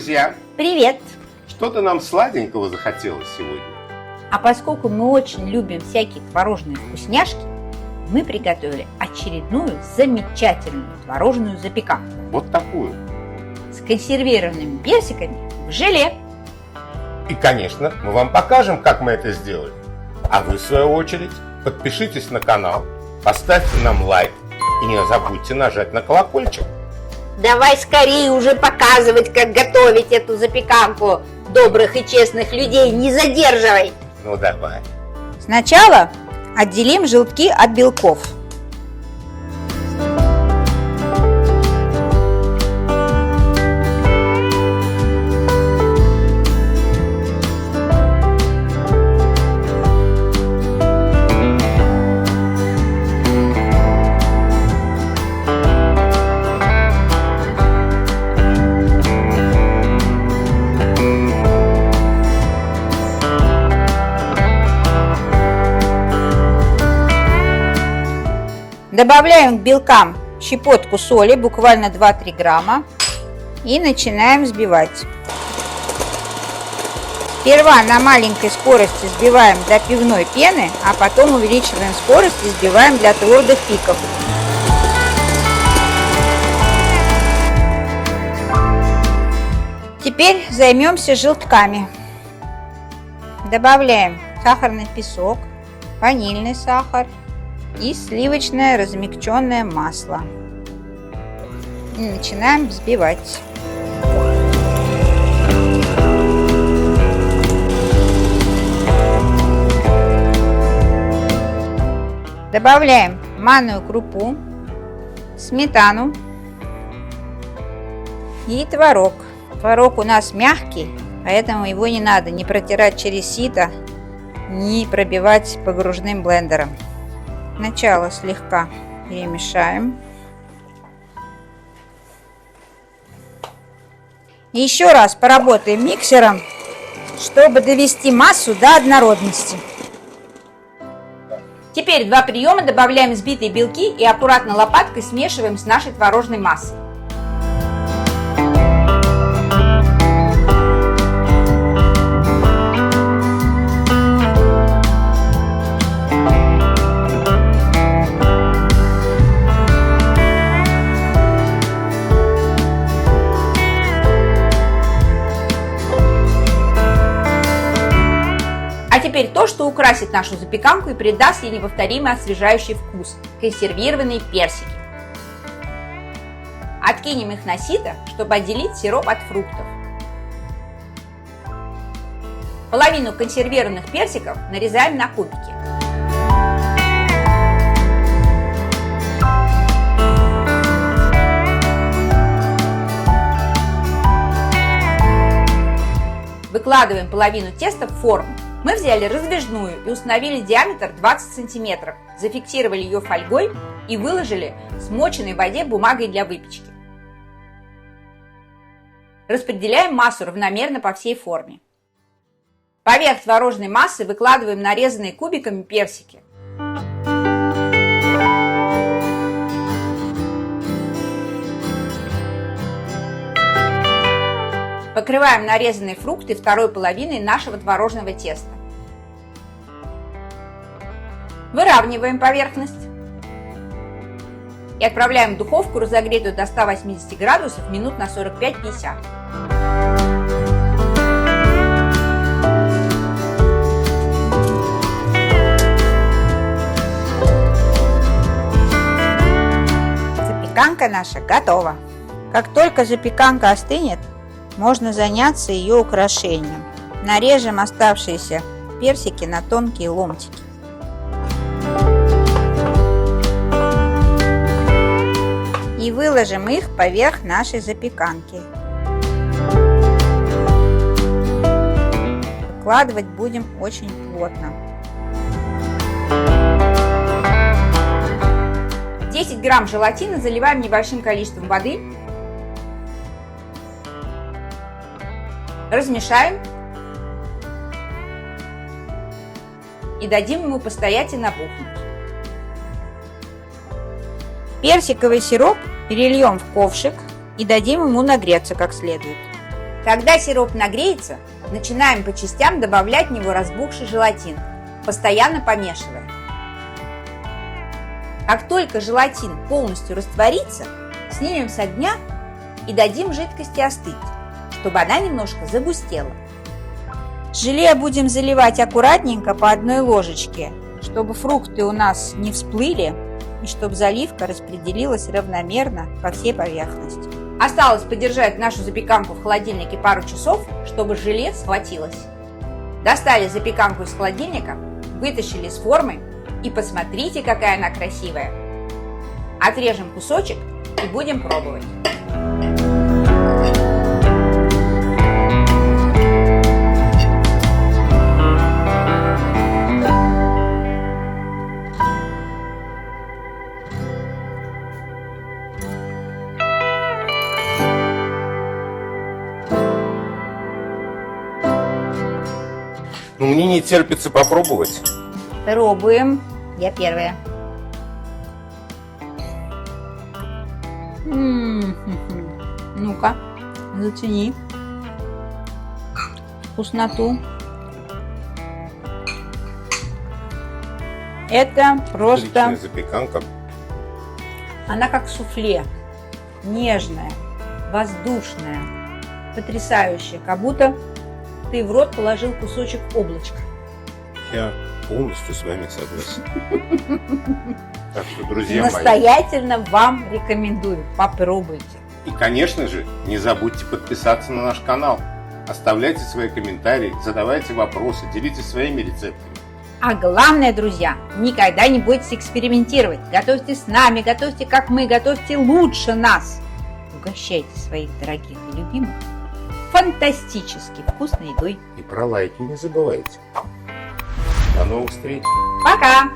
друзья! Привет! Что-то нам сладенького захотелось сегодня. А поскольку мы очень любим всякие творожные вкусняшки, мы приготовили очередную замечательную творожную запеканку. Вот такую. С консервированными персиками в желе. И, конечно, мы вам покажем, как мы это сделали. А вы, в свою очередь, подпишитесь на канал, поставьте нам лайк и не забудьте нажать на колокольчик. Давай скорее уже показывать, как готовить эту запеканку. Добрых и честных людей не задерживай. Ну давай. Сначала отделим желтки от белков. Добавляем к белкам щепотку соли, буквально 2-3 грамма, и начинаем взбивать. Сперва на маленькой скорости взбиваем до пивной пены, а потом увеличиваем скорость и взбиваем для твердых пиков. Теперь займемся желтками. Добавляем сахарный песок, ванильный сахар и сливочное размягченное масло. И начинаем взбивать. Добавляем манную крупу, сметану и творог. Творог у нас мягкий, поэтому его не надо ни протирать через сито, ни пробивать погружным блендером. Сначала слегка перемешаем. И еще раз поработаем миксером, чтобы довести массу до однородности. Теперь в 2 приема добавляем взбитые белки и аккуратно лопаткой смешиваем с нашей творожной массой. А теперь то, что украсит нашу запеканку и придаст ей неповторимый освежающий вкус – консервированные персики. Откинем их на сито, чтобы отделить сироп от фруктов. Половину консервированных персиков нарезаем на кубики. Выкладываем половину теста в форму. Мы взяли раздвижную и установили диаметр 20 см, зафиксировали ее фольгой и выложили в смоченной в воде бумагой для выпечки. Распределяем массу равномерно по всей форме. Поверх творожной массы выкладываем нарезанные кубиками персики. Покрываем нарезанные фрукты второй половиной нашего творожного теста. Выравниваем поверхность и отправляем в духовку, разогретую до 180 градусов, минут на 45-50. Запеканка наша готова. Как только запеканка остынет, можно заняться ее украшением. Нарежем оставшиеся персики на тонкие ломтики. И выложим их поверх нашей запеканки. Выкладывать будем очень плотно. 10 грамм желатина заливаем небольшим количеством воды. Размешаем и дадим ему постоять и набухнуть. Персиковый сироп перельем в ковшик и дадим ему нагреться как следует. Когда сироп нагреется, начинаем по частям добавлять в него разбухший желатин, постоянно помешивая. Как только желатин полностью растворится, снимем с огня и дадим жидкости остыть, чтобы она немножко загустела. Желе будем заливать аккуратненько по одной ложечке, чтобы фрукты у нас не всплыли и чтобы заливка распределилась равномерно по всей поверхности. Осталось подержать нашу запеканку в холодильнике пару часов, чтобы желе схватилось. Достали запеканку из холодильника, вытащили из формы и посмотрите, какая она красивая. Отрежем кусочек и будем пробовать. Ну, мне не терпится попробовать. Пробуем. Я первая. Ну-ка, зацени вкусноту. Это просто... Отличная запеканка. Она как суфле. Нежная, воздушная, потрясающая. Как будто ты в рот положил кусочек облачка. Я полностью с вами согласен. Так что, друзья мои, Настоятельно вам рекомендую. Попробуйте. и, конечно же, не забудьте подписаться на наш канал. Оставляйте свои комментарии, задавайте вопросы, делитесь своими рецептами. А главное, друзья, никогда не бойтесь экспериментировать. Готовьте с нами, готовьте как мы, готовьте лучше нас. Угощайте своих дорогих и любимых фантастически вкусной едой. И про лайки не забывайте. До новых встреч! Пока!